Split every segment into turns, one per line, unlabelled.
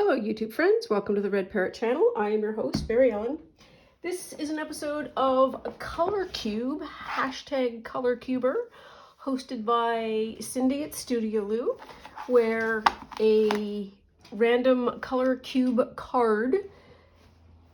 Hello YouTube friends, welcome to the Red Parrot channel. I am your host, Barry Ellen. This is an episode of Color Cube, hashtag Color Cuber, hosted by S3e82, where a random Color Cube card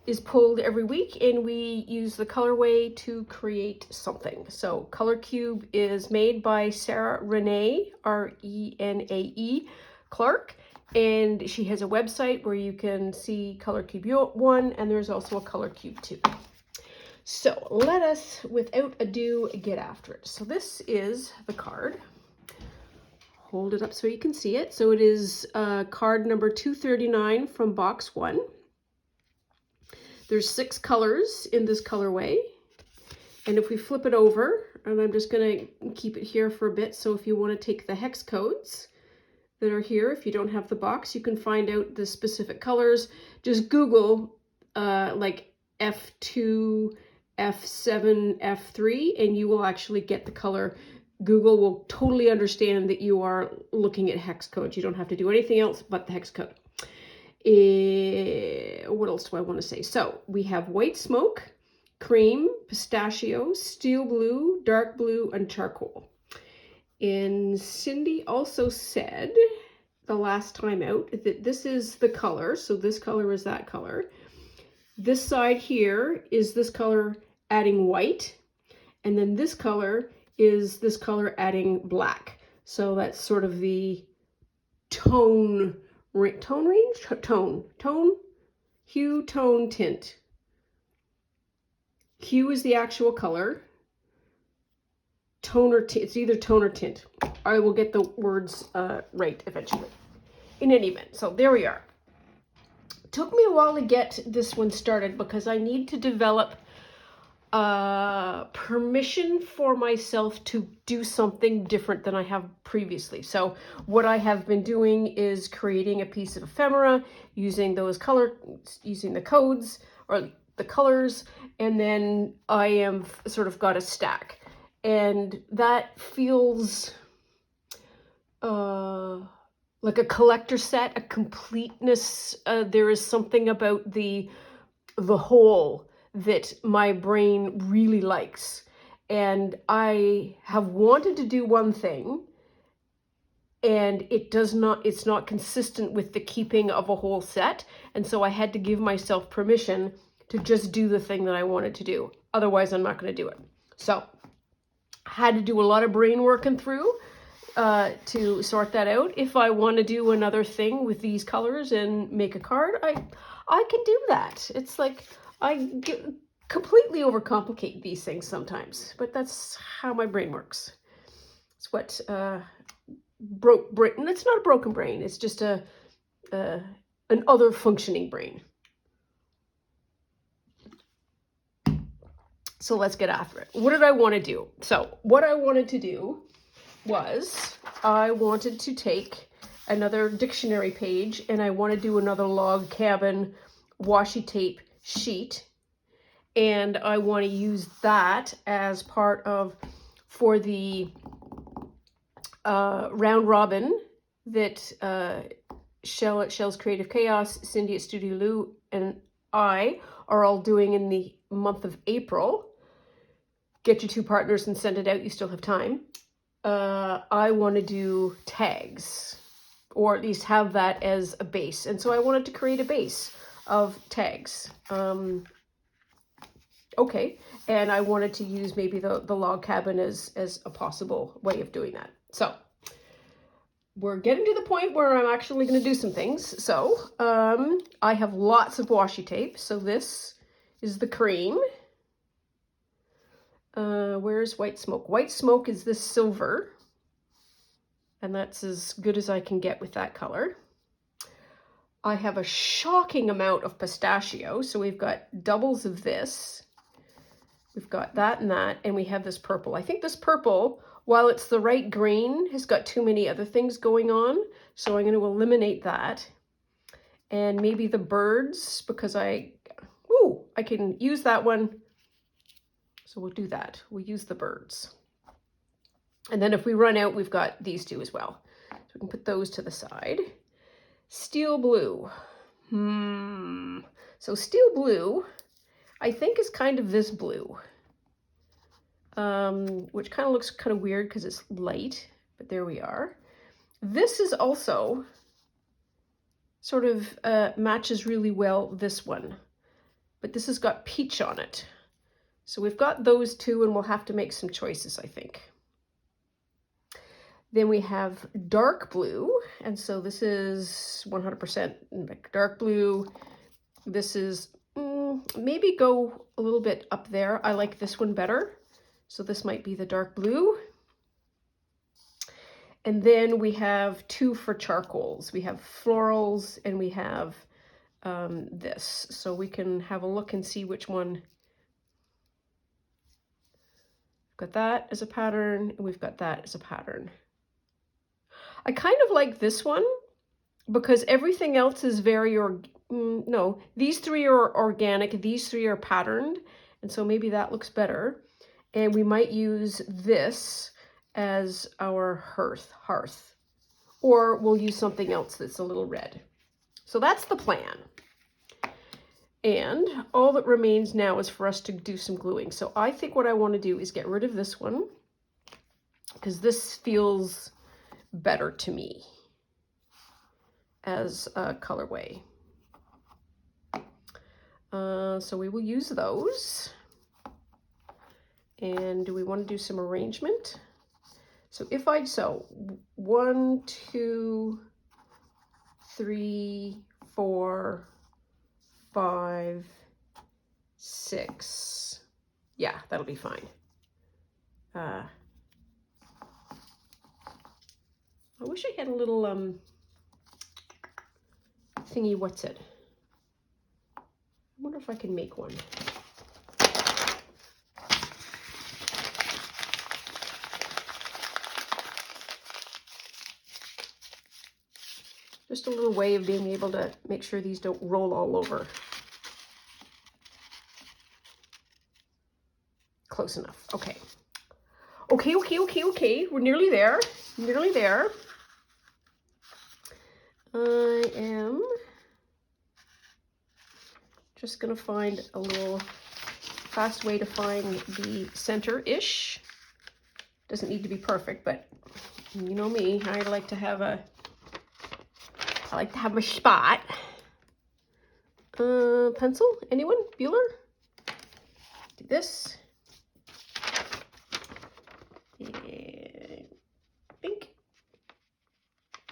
is pulled every week and we use the colorway to create something. So Color Cube is made by Sarah Renee, R-E-N-A-E, Clark. And she has a website where you can see Color Cube 1, and there's also a Color Cube 2. So let us, without ado, get after it. So this is the card. Hold it up so you can see it. So it is card number 239 from box 1. There's 6 colors in this colorway. And if we flip it over, and I'm just going to keep it here for a bit, so if you want to take the hex codes that are here, if you don't have the box, you can find out the specific colors. Just Google like F2, F7, F3, and you will actually get the color. Google will totally understand that you are looking at hex codes. You don't have to do anything else but the hex code. What else do I want to say? So we have white smoke, cream, pistachio, steel blue, dark blue, and charcoal. And Cindy also said the last time out that this is the color. So this color is that color. This side here is this color adding white. And then this color is this color adding black. So that's sort of the tone range, hue, tone, tint. Hue is the actual color. Tone or tint, it's either tone or tint. I will get the words right eventually. In any event, so there we are. It took me a while to get this one started because I need to develop permission for myself to do something different than I have previously. So what I have been doing is creating a piece of ephemera using the codes or the colors, and then I am sort of got a stack. And that feels like a collector set, a completeness. There is something about the whole that my brain really likes. And I have wanted to do one thing, and it's not consistent with the keeping of a whole set. And so I had to give myself permission to just do the thing that I wanted to do. Otherwise, I'm not going to do it. So had to do a lot of brain working through to sort that out. If I want to do another thing with these colors and make a card, I can do that. It's like I completely overcomplicate these things sometimes, but that's how my brain works. It's what broke brain. It's not a broken brain. It's just an other functioning brain. So let's get after it. What did I want to do? So what I wanted to do was I wanted to take another dictionary page and I want to do another log cabin washi tape sheet. And I want to use that as part of, for the round robin that Shell at Shell's Creative Chaos, Cindy at Studio Lou, and I are all doing in the month of April. Get your 2 partners and send it out. You still have time. I want to do tags, or at least have that as a base. And so I wanted to create a base of tags. Okay. And I wanted to use maybe the log cabin as a possible way of doing that. So we're getting to the point where I'm actually going to do some things. So I have lots of washi tape. So this is the cream. Where's white smoke? White smoke is this silver, and that's as good as I can get with that color. I have a shocking amount of pistachio, so we've got doubles of this. We've got that and that, and we have this purple. I think this purple, while it's the right green, has got too many other things going on, so I'm going to eliminate that. And maybe the birds, because I can use that one. So we'll do that. We'll use the birds. And then if we run out, we've got these 2 as well. So we can put those to the side. Steel blue. So steel blue, I think, is kind of this blue, which kind of looks kind of weird because it's light, but there we are. This is also sort of matches really well this one, but this has got peach on it. So we've got those two, and we'll have to make some choices, I think. Then we have dark blue, and so this is 100% dark blue. This is, maybe go a little bit up there. I like this one better. So this might be the dark blue. And then we have two for charcoals. We have florals and we have this. So we can have a look and see which one. We've got that as a pattern, and we've got that as a pattern. I kind of like this one because everything else is very, no, these three are organic, these three are patterned, and so maybe that looks better. And we might use this as our hearth, or we'll use something else that's a little red. So that's the plan. And all that remains now is for us to do some gluing. So I think what I want to do is get rid of this one, because this feels better to me as a colorway. So we will use those. And do we want to do some arrangement? So if I sew 1, 2, 3, 4, 5, 6. Yeah, that'll be fine. I wish I had a little thingy, what's it? I wonder if I can make one. Just a little way of being able to make sure these don't roll all over. Close enough. Okay. Okay. We're nearly there. Nearly there. I am just going to find a little fast way to find the center-ish. Doesn't need to be perfect, but you know me, I like to have my spot. Pencil? Anyone? Bueller? Do this. And pink.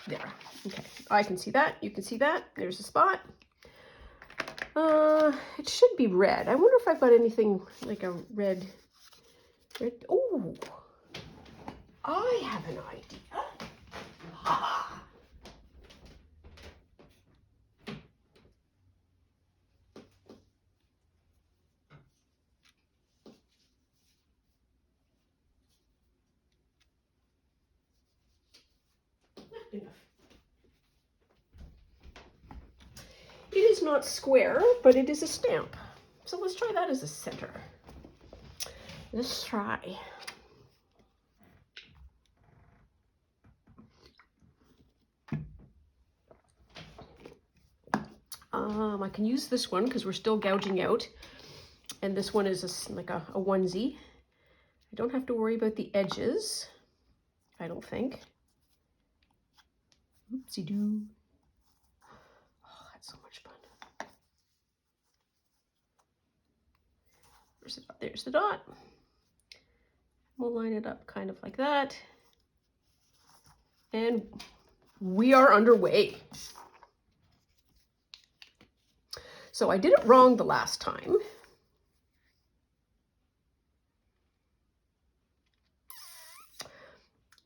There. Okay. I can see that. You can see that. There's a spot. It should be red. I wonder if I've got anything like a red. Oh, I have an idea. Ha! Enough. It is not square, but it is a stamp. So let's try that as a center. Let's try. I can use this one because we're still gouging out. And this one is like a onesie. I don't have to worry about the edges, I don't think. Oopsie-doo. Oh, that's so much fun. There's the dot. We'll line it up kind of like that. And we are underway. So I did it wrong the last time.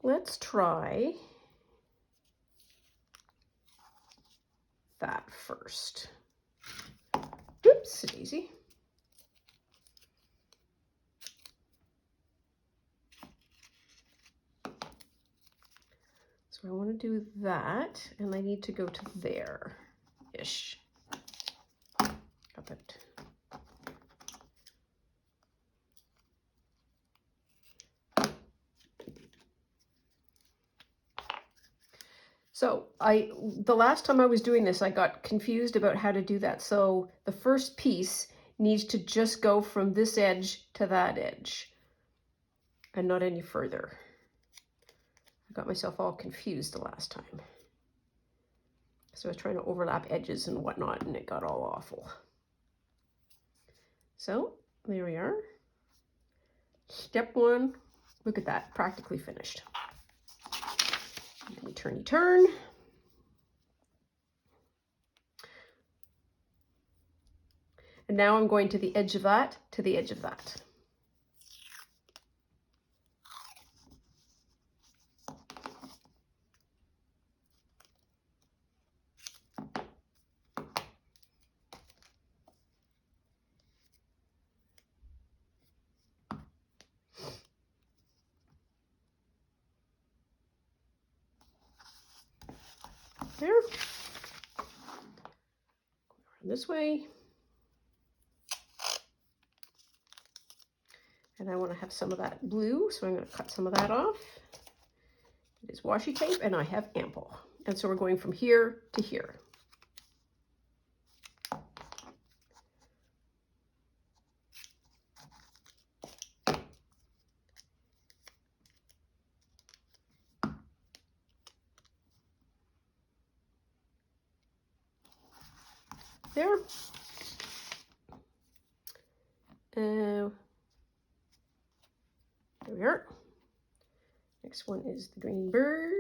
Let's try that first. Oops, daisy. So I want to do that, and I need to go to there-ish. Got that. So the last time I was doing this, I got confused about how to do that. So the first piece needs to just go from this edge to that edge and not any further. I got myself all confused the last time. So I was trying to overlap edges and whatnot, and it got all awful. So there we are. Step one, look at that, practically finished. Let me turn. And now I'm going to the edge of that, to the edge of that. There. This way. And I want to have some of that blue, so I'm going to cut some of that off. It is washi tape, and I have ample. And so we're going from here to here. There. There we are. Next one is the green bird.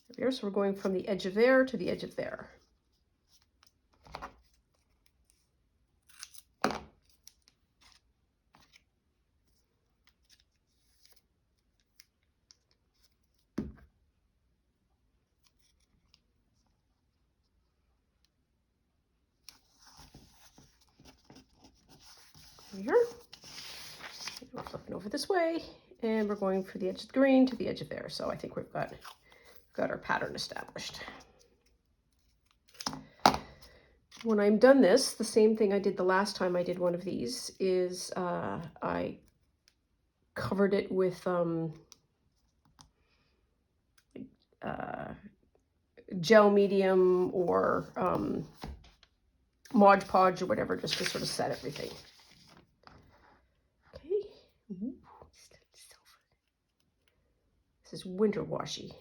There we are. So we're going from the edge of there to the edge of there. Here. We're flipping over this way, and we're going for the edge of the green to the edge of there. So I think we've got our pattern established. When I'm done this, the same thing I did the last time I did one of these is I covered it with gel medium or Mod Podge or whatever, just to sort of set everything. Okay. Ooh, this is winter washi.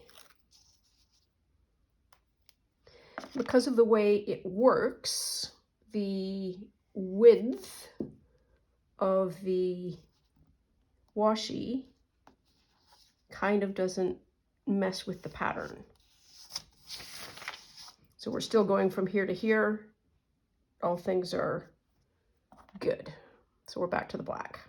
Because of the way it works, the width of the washi kind of doesn't mess with the pattern. So we're still going from here to here. All things are good. So we're back to the black.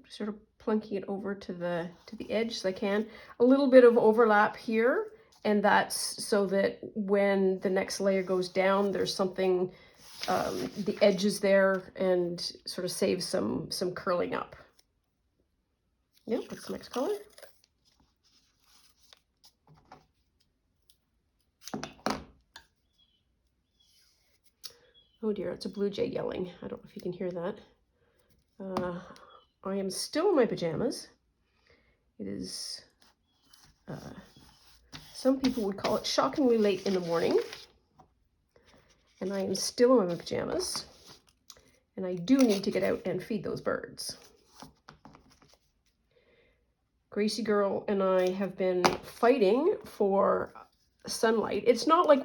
Sort of plunking it over to the edge as I can. A little bit of overlap here, and that's so that when the next layer goes down, there's something, the edges there, and sort of saves some curling up. Yep, that's the next color. Oh dear, it's a blue jay yelling. I don't know if you can hear that. I am still in my pajamas. It is, some people would call it shockingly late in the morning. And I am still in my pajamas. And I do need to get out and feed those birds. Gracie girl and I have been fighting for sunlight. It's not like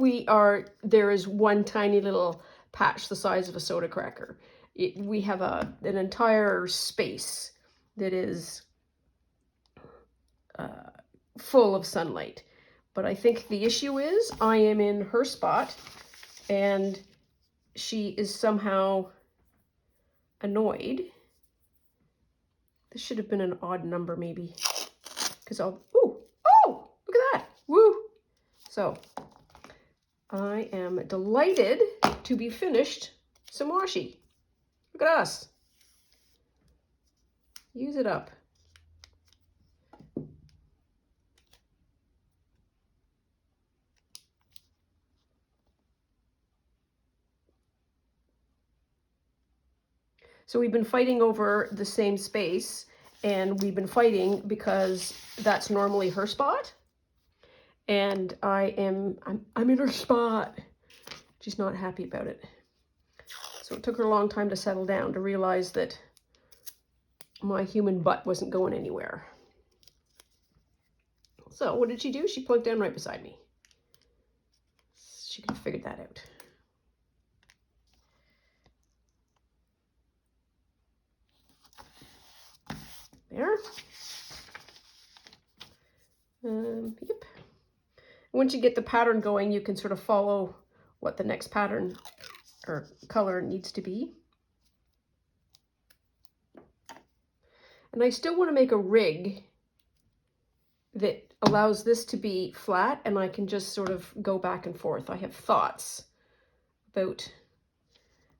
there is one tiny little patch the size of a soda cracker. We have an entire space that is full of sunlight. But I think the issue is I am in her spot and she is somehow annoyed. This should have been an odd number maybe. Because oh, look at that. Woo! So I am delighted to be finished some washi. Look at us. Use it up. So we've been fighting over the same space, and we've been fighting because that's normally her spot. And I'm in her spot. She's not happy about it. So it took her a long time to settle down, to realize that my human butt wasn't going anywhere. So what did she do? She plugged down right beside me. She could have figured that out. There. Yep. Once you get the pattern going, you can sort of follow what the next pattern or color needs to be. And I still want to make a rig that allows this to be flat, and I can just sort of go back and forth. I have thoughts about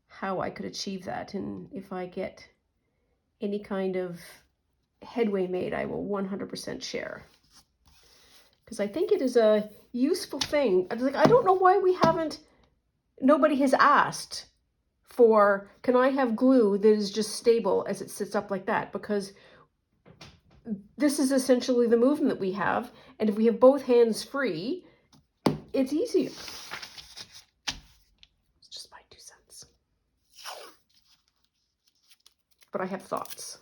how I could achieve that, and if I get any kind of headway made, I will 100% share. Because I think it is a useful thing. Like, I don't know why nobody has asked for, can I have glue that is just stable as it sits up like that? Because this is essentially the movement that we have. And if we have both hands free, it's easier. It's just my 2 cents. But I have thoughts.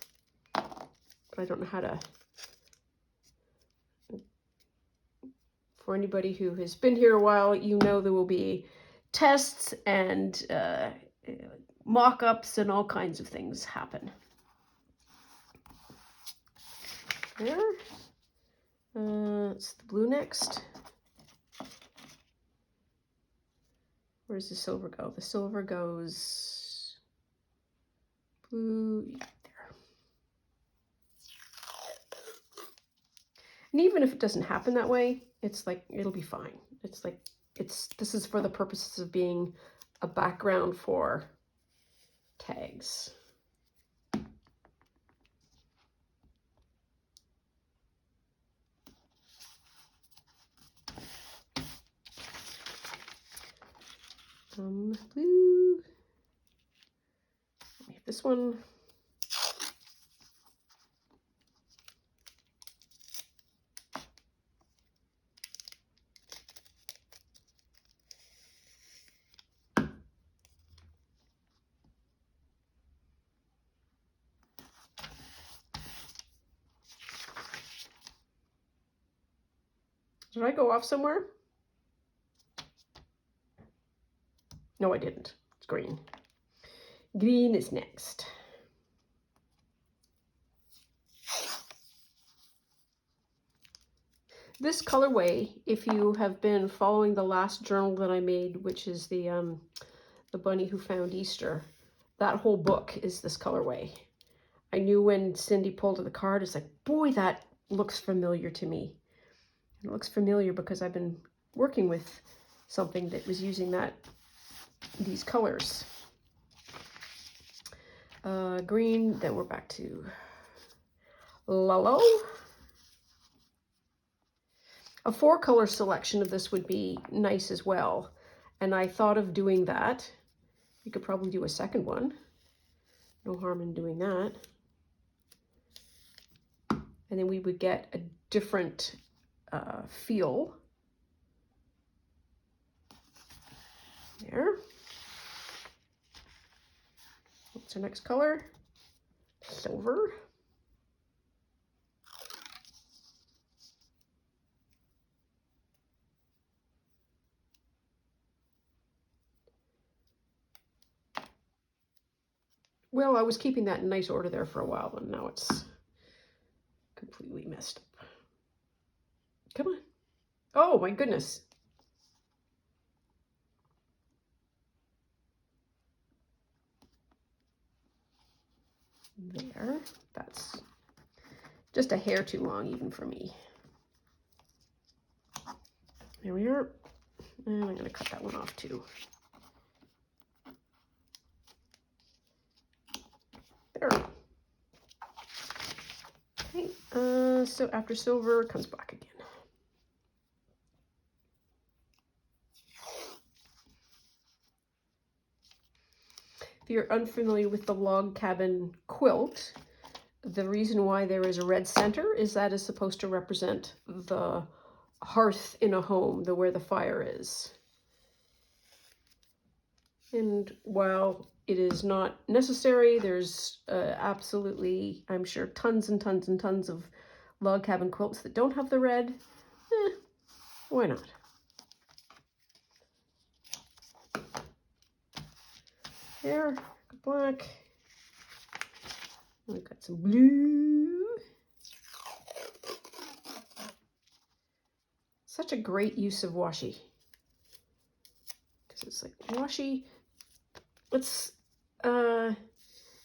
But I don't know how to. For anybody who has been here a while, you know there will be tests and mock-ups and all kinds of things happen. There. It's the blue next. Where does the silver go? The silver goes blue, yeah, there. And even if it doesn't happen that way, it's like, it'll be fine. It's like, this is for the purposes of being a background for tags. Blue. We have this one. Did I go off somewhere? No, I didn't. It's green. Green is next. This colorway, if you have been following the last journal that I made, which is the Bunny Who Found Easter, that whole book is this colorway. I knew when Cindy pulled the card, it's like, boy, that looks familiar to me. And it looks familiar because I've been working with something that was using these colors. Green, then we're back to Lalo. A 4-color selection of this would be nice as well. And I thought of doing that. You could probably do a second one. No harm in doing that. And then we would get a different feel. There. What's our next color? Silver. Well, I was keeping that in nice order there for a while, but now it's completely messed up. Come on. Oh, my goodness. There. That's just a hair too long, even for me. There we are. And I'm going to cut that one off, too. There. Okay, so after silver comes black again. If you're unfamiliar with the log cabin quilt, the reason why there is a red center is that is supposed to represent the hearth in a home, where the fire is. And while it is not necessary, there's absolutely, I'm sure, tons and tons and tons of log cabin quilts that don't have the red. Why not? There, black. We've got some blue. Such a great use of washi. Because it's like washi,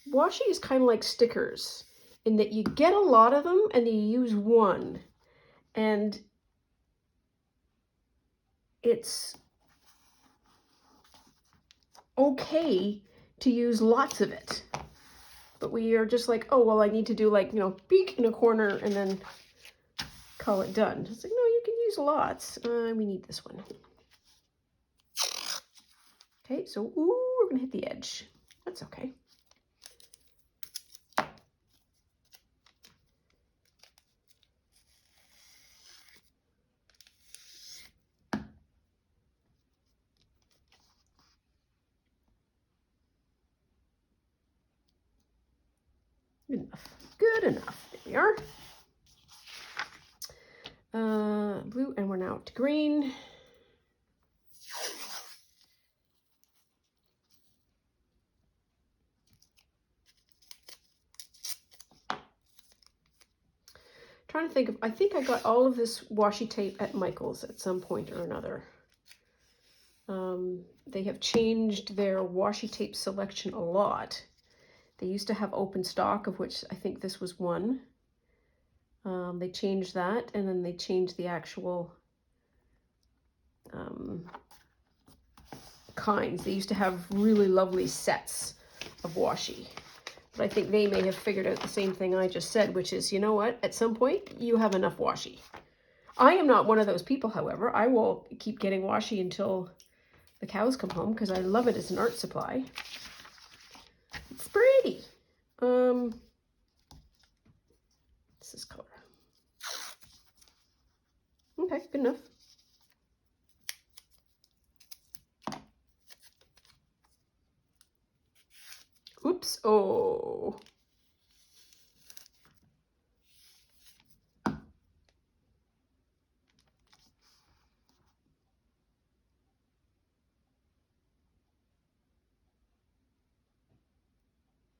washi is kind of like stickers in that you get a lot of them and you use one. And it's okay to use lots of it. But we are just like, oh, well, I need to do like, peek in a corner and then call it done. It's like, no, you can use lots. We need this one. Okay, so, ooh, we're gonna hit the edge. That's okay. Good enough. Good enough. There we are. Blue, and we're now up to green. Trying to think of, I think I got all of this washi tape at Michael's at some point or another. They have changed their washi tape selection a lot. They used to have open stock, of which I think this was one. They changed that, and then they changed the actual kinds. They used to have really lovely sets of washi. But I think they may have figured out the same thing I just said, which is, you know what? At some point, you have enough washi. I am not one of those people, however. I will keep getting washi until the cows come home because I love it as an art supply. It's pretty. This is color. Okay, good enough. Oops. Oh.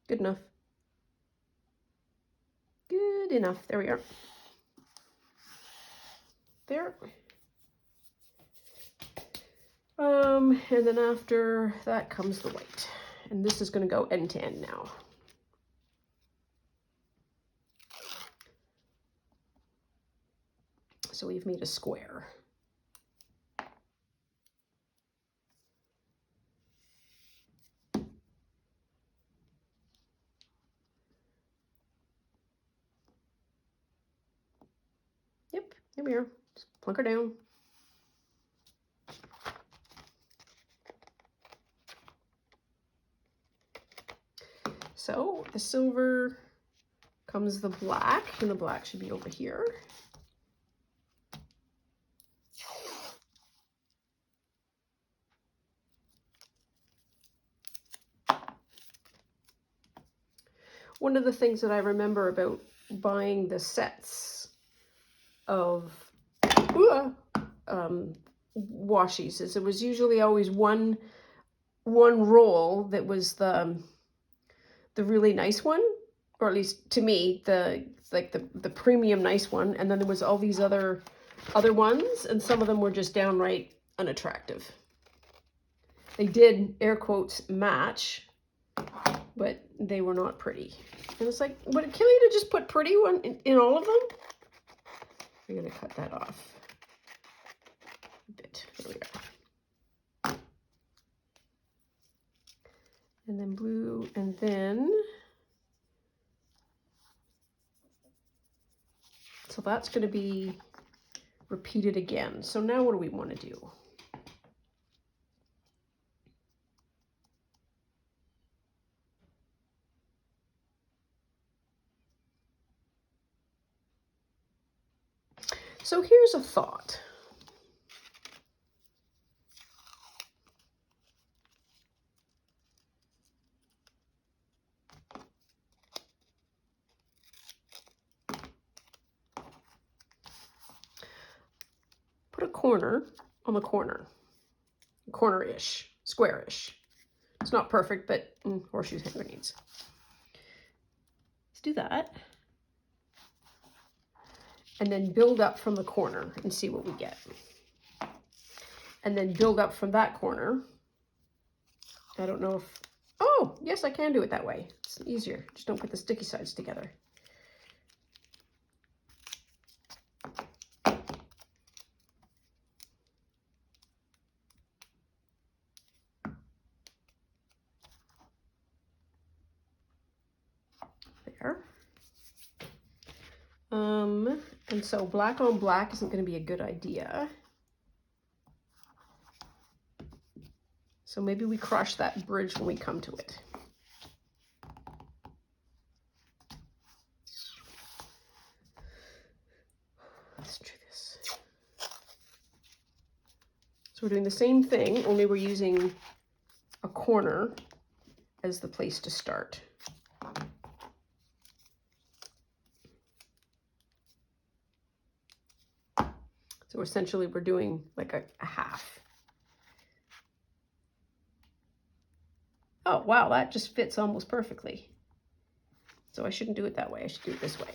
Good enough. Good enough. There we are. There. And then after that comes the white. And this is going to go end to end now. So we've made a square. Yep, here we are. Just plunk her down. So the silver comes the black, and the black should be over here. One of the things that I remember about buying the sets of washis is it was usually always one roll that was the really nice one, or at least to me, the premium nice one, and then there was all these other ones, and some of them were just downright unattractive. They did, air quotes, match, but they were not pretty. And it's like, would it kill you to just put pretty one in all of them? I'm gonna cut that off a bit. There we go. And then blue, and then that's going to be repeated again. So now what do we want to do? So here's a thought. Put a corner on the corner, corner-ish, square-ish. It's not perfect, but horseshoes, hand grenades. Let's do that. And then build up from the corner and see what we get. And then build up from that corner. I don't know if, oh, yes, I can do it that way. It's easier. Just don't put the sticky sides together. There. And so black on black isn't going to be a good idea. So maybe we crush that bridge when we come to it. Let's do this. So we're doing the same thing, only we're using a corner as the place to start. So essentially we're doing like a half. Oh, wow, that just fits almost perfectly. So I shouldn't do it that way. I should do it this way.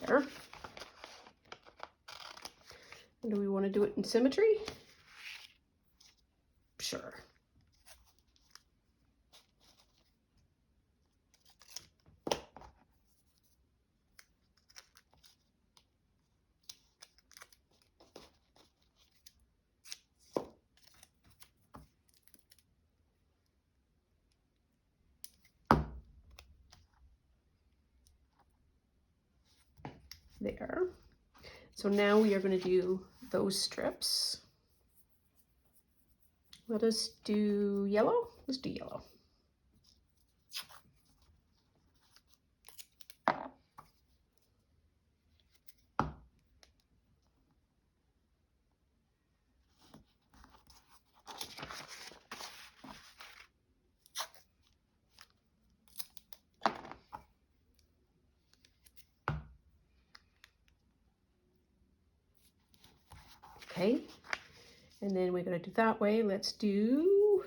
There. And do we want to do it in symmetry? Sure. There. So now we are going to do those strips. Let us do yellow. Let's do yellow. Okay, and then we're going to do that way. Let's do,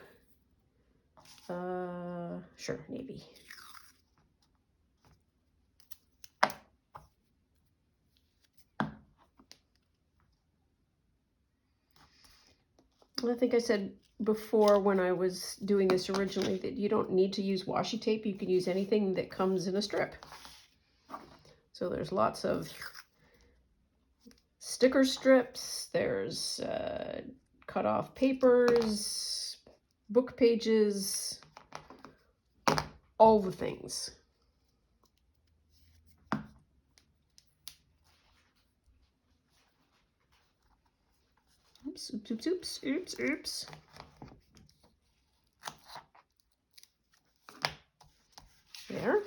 sure, navy. I think I said before when I was doing this originally that you don't need to use washi tape. You can use anything that comes in a strip. So there's lots of sticker strips, there's cut off papers, book pages, all the things. Oops, oops, oops, oops, oops, oops. There.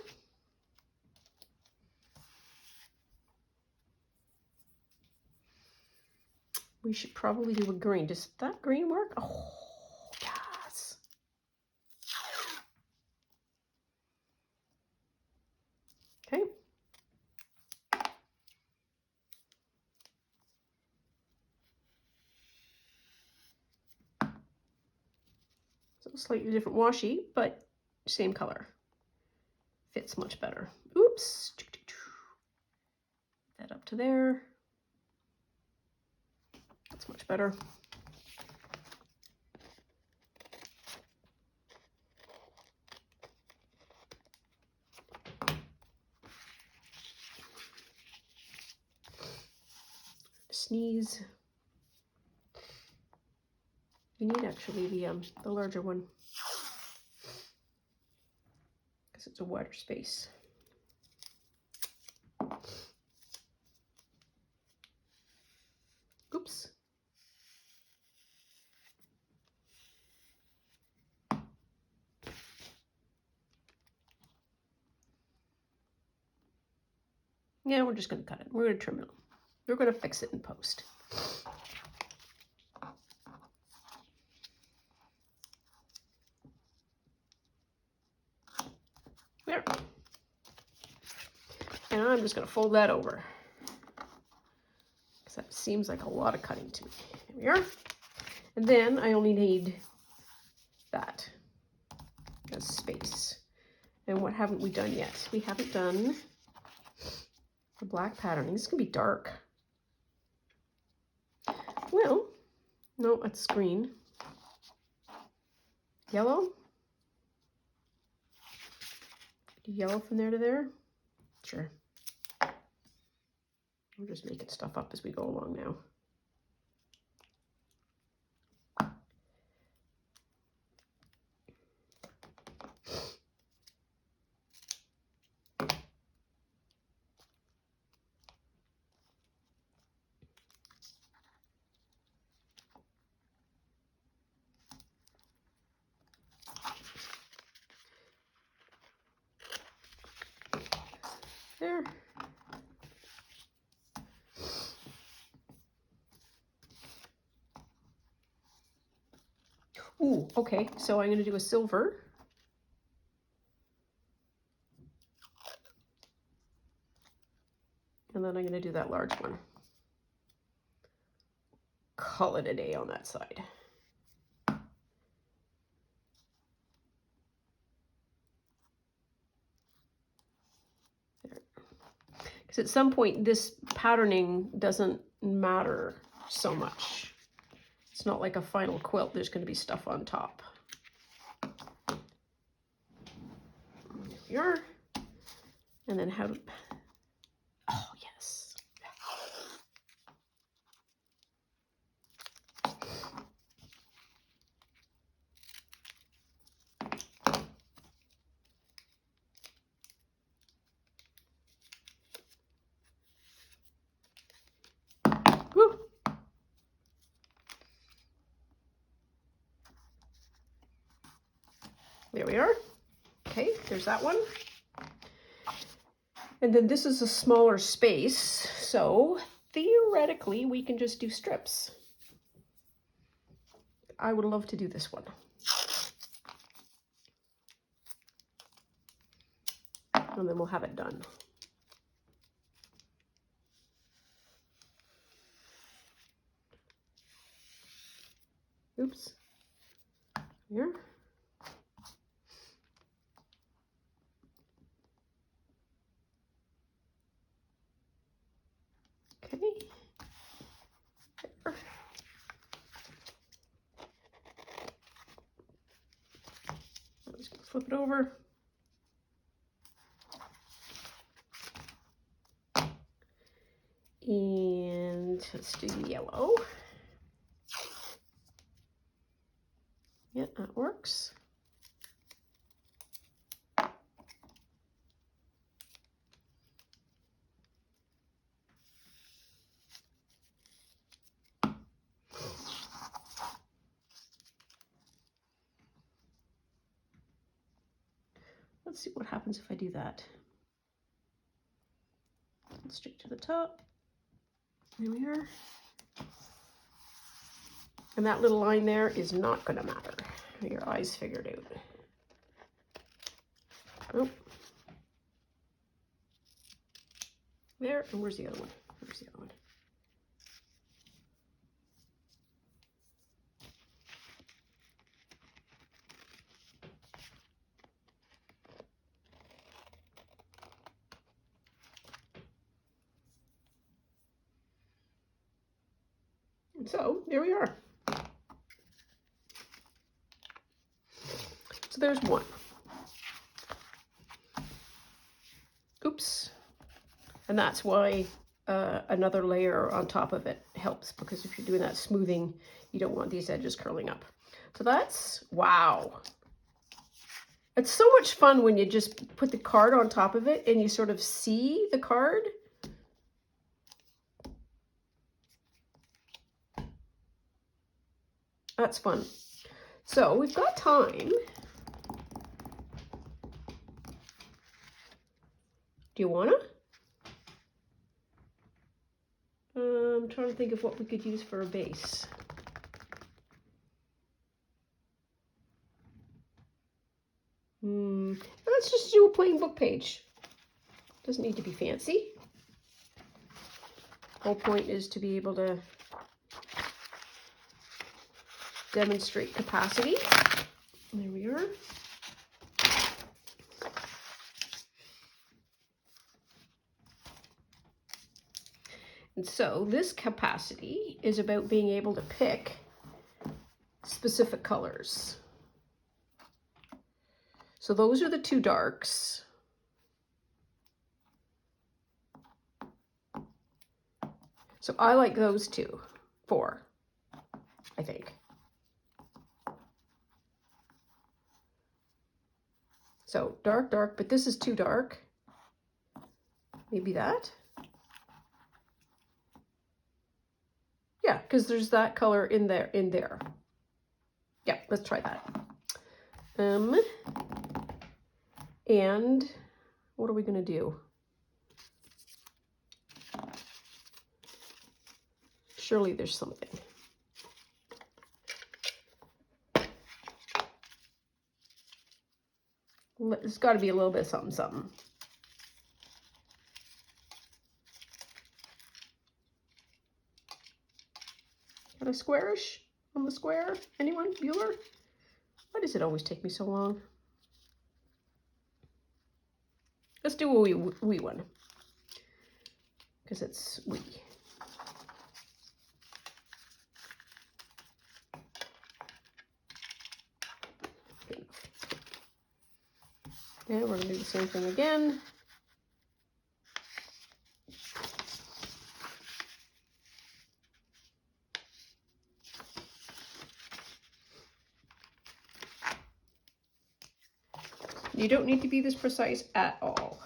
We should probably do a green. Does that green work? Oh, yes. Okay. So slightly different washi, but same color. Fits much better. Oops. That up to there. That's much better. Sneeze. You need actually the larger one because it's a wider space. Oops. Yeah, we're just going to cut it. We're going to trim it. We're going to fix it in post. There. And I'm just going to fold that over, because that seems like a lot of cutting to me. There we are. And then I only need that as space. And what haven't we done yet? We haven't done the black patterning. This can be dark. Well, no, it's green. Yellow. Do yellow from there to there? Sure. We're just making stuff up as we go along now. There. Ooh, okay, so I'm going to do a silver. And then I'm going to do that large one. Call it a day on that side. Because at some point this patterning doesn't matter so much. It's not like a final quilt. There's going to be stuff on top. There we are. And then how to... Oh, yes. Woo. There we are. Okay, there's that one. And then this is a smaller space, so theoretically we can just do strips. I would love to do this one. And then we'll have it done. Oops. Here. Okay. There. I'm just going to flip it over. And let's do yellow. Yeah, that works. Let's see what happens if I do that. Straight to the top. There we are. And that little line there is not going to matter. Your eyes figured out. Oh. There, and where's the other one? Where's the other one? So there we are. So there's one. Oops. And that's why another layer on top of it helps, because if you're doing that smoothing, you don't want these edges curling up. So that's, wow. It's so much fun when you just put the card on top of it and you sort of see the card. That's fun. So we've got time. Do you wanna? I'm trying to think of what we could use for a base. Let's just do a plain book page. Doesn't need to be fancy. Whole point is to be able to demonstrate capacity. There we are. And so this capacity is about being able to pick specific colors. So those are the two darks. So I like those two, 4, I think. So dark, dark, but this is too dark. Maybe that. Yeah, because there's that color in there. Yeah, let's try that. And what are we gonna do? Surely there's something. There's got to be a little bit of something, something. Got a squarish on the square? Anyone? Bueller? Why does it always take me so long? Let's do a wee one, because it's wee. And we're going to do the same thing again. You don't need to be this precise at all.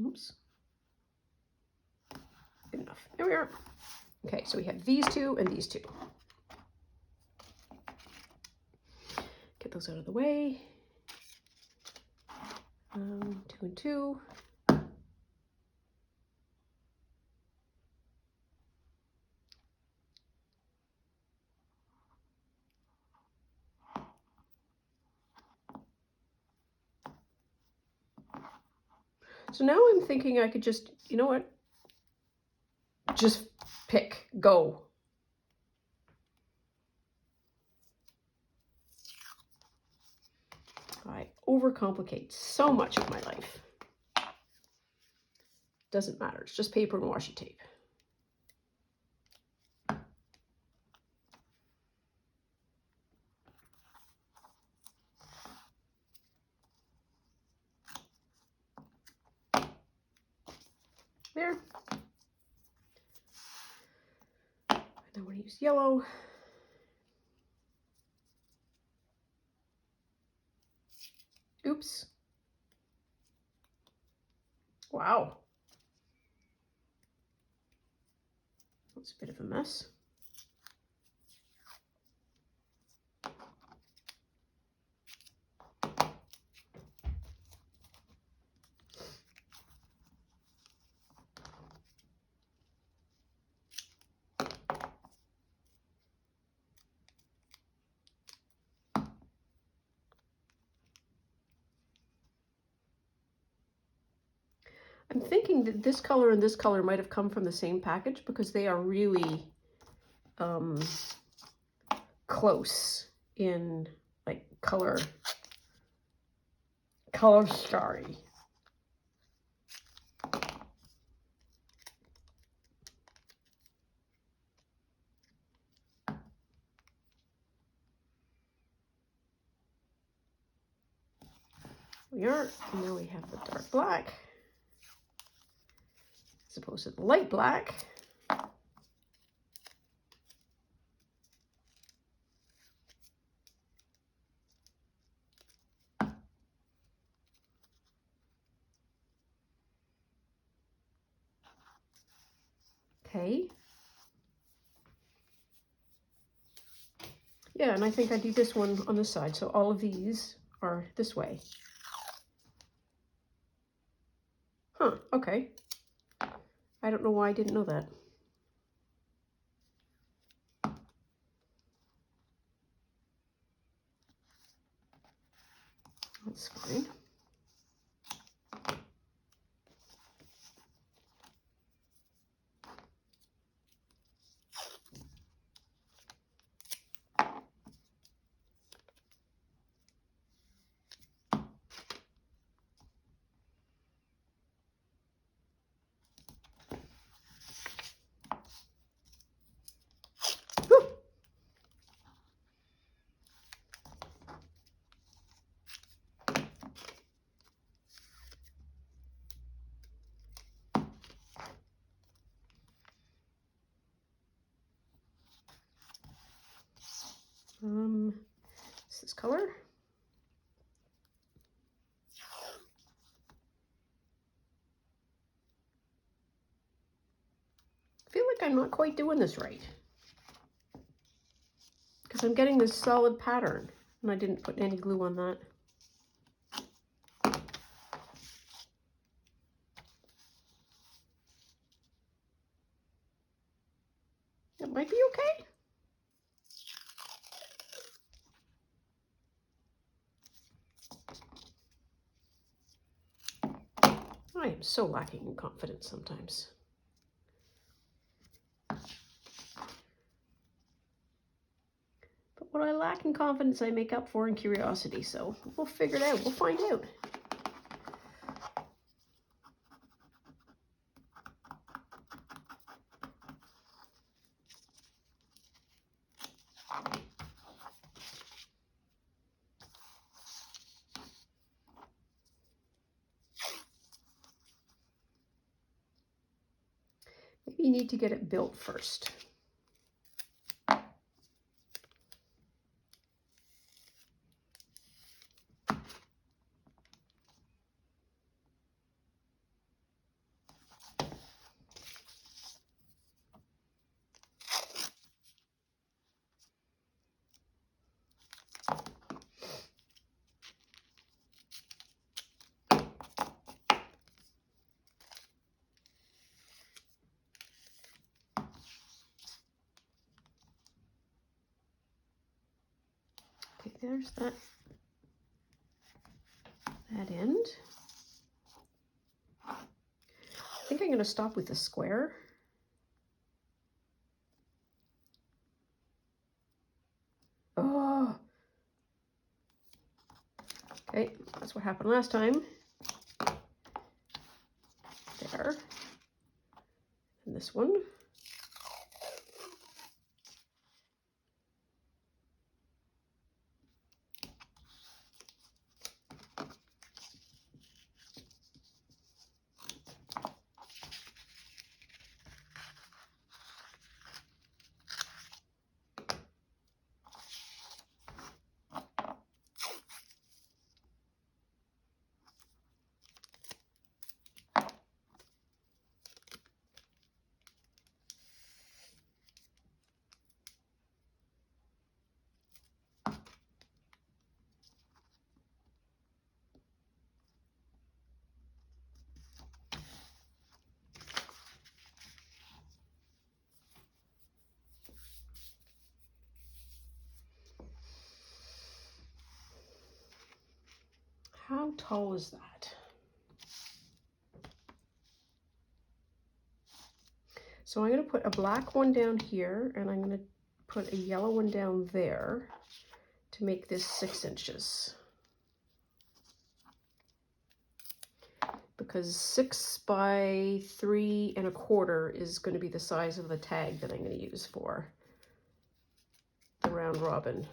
Oops. Good enough. There we are. Okay, so we have these two and these two. Get those out of the way. 2 and 2. So now I'm thinking I could just, you know what? Just pick, go. I overcomplicate so much of my life. Doesn't matter. It's just paper and washi tape. There. And I want to use yellow. Oops. Wow. That's a bit of a mess. I'm thinking that this color and this color might have come from the same package because they are really close in like color starry. We are. And now we have the dark black as opposed to the light black. Okay. Yeah, and I think I do this one on this side, so all of these are this way. Huh, okay. I don't know why I didn't know that. That's fine. This color. I feel like I'm not quite doing this right because I'm getting this solid pattern and I didn't put any glue on that. It might be okay. I am so lacking in confidence sometimes. But what I lack in confidence, I make up for in curiosity. So we'll figure it out. We'll find out. Maybe you need to get it built first. Okay, there's that end. I think I'm going to stop with the square. Oh, okay, that's what happened last time. There. And this one. How tall is that? So I'm going to put a black one down here and I'm going to put a yellow one down there to make this 6 inches. Because 6 by 3 1/4 is going to be the size of the tag that I'm going to use for the round robin.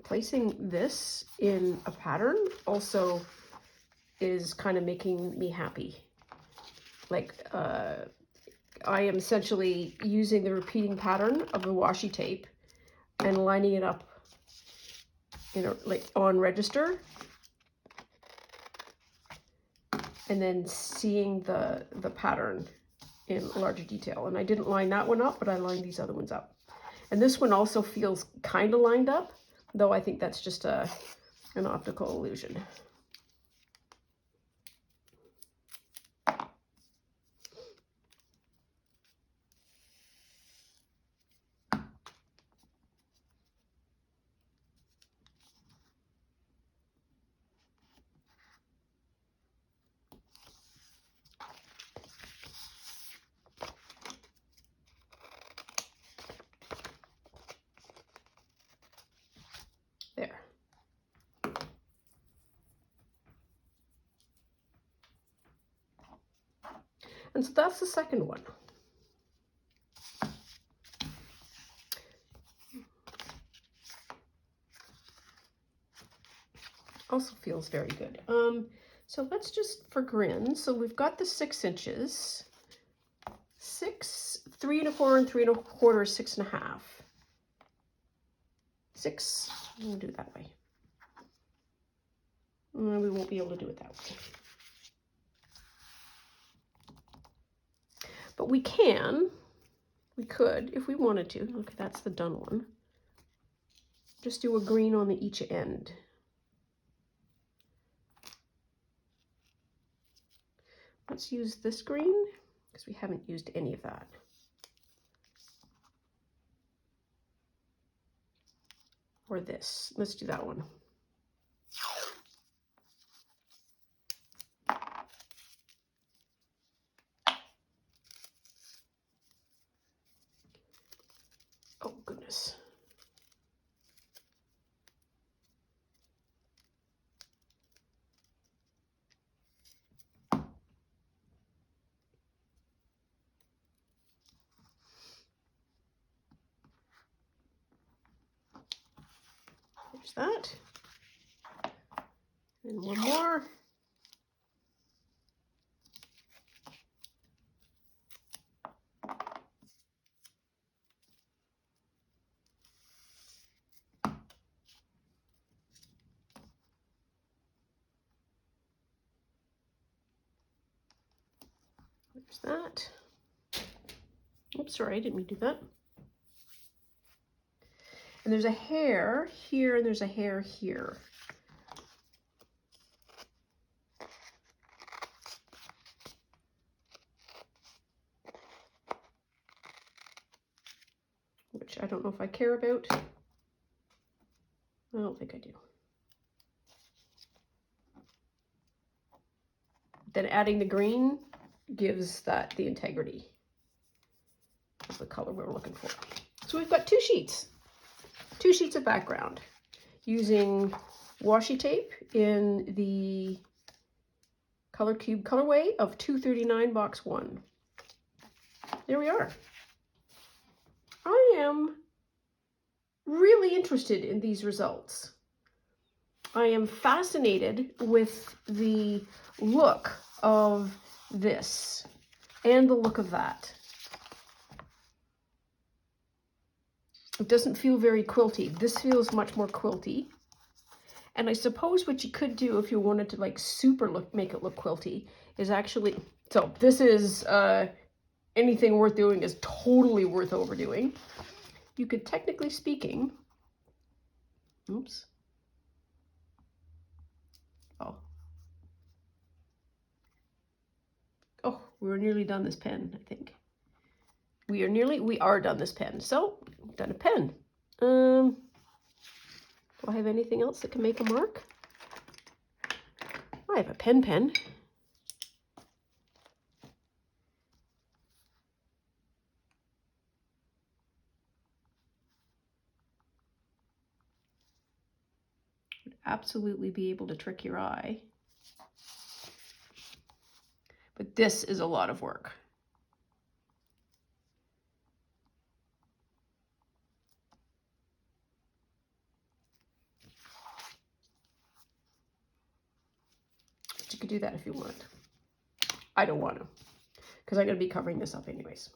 placing this in a pattern also is kind of making me happy. Like, I am essentially using the repeating pattern of the washi tape and lining it up, you know, like on register, and then seeing the pattern in larger detail. And I didn't line that one up, but I lined these other ones up. And this one also feels kind of lined up, though I think that's just an optical illusion. There. And so that's the second one. Also feels very good. So let's just, for grins, so we've got the 6 inches, 6, 3 1/4 and 3 1/4, 6 1/2. 6, we'll do it that way. We won't be able to do it that way. But we could, if we wanted to. Okay, that's the done one. Just do a green on each end. Let's use this green, because we haven't used any of that. Or this. Let's do that one. Oh, goodness. There's that. And one more. There's that. Oops, sorry, I didn't mean to do that. And there's a hair here, and there's a hair here. Which I don't know if I care about. I don't think I do. Then adding the green gives that the integrity of the color we're looking for. So we've got 2 sheets. 2 sheets of background using washi tape in the Color Cube colorway of 239 box 1. There we are. I am really interested in these results. I am fascinated with the look of this and the look of that. It doesn't feel very quilty. This feels much more quilty. And I suppose what you could do if you wanted to like make it look quilty is actually, so this is anything worth doing is totally worth overdoing. You could, technically speaking, oops. Oh, we're nearly done this pen, I think. We are done this pen. So, done a pen. Do I have anything else that can make a mark? I have a pen. Would absolutely be able to trick your eye. But this is a lot of work. you could do that if you want. I don't want to, because I'm going to be covering this up anyways.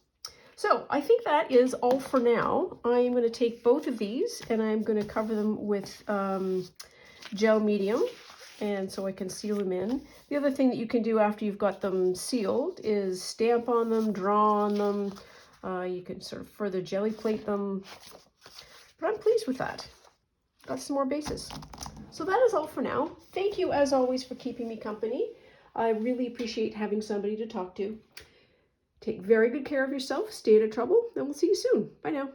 So I think that is all for now. I'm going to take both of these and I'm going to cover them with gel medium, and so I can seal them in. The other thing that you can do after you've got them sealed is stamp on them, draw on them. You can sort of further jelly plate them. But I'm pleased with that. Got some more bases. So that is all for now. Thank you, as always, for keeping me company. I really appreciate having somebody to talk to. Take very good care of yourself, stay out of trouble, and we'll see you soon. Bye now.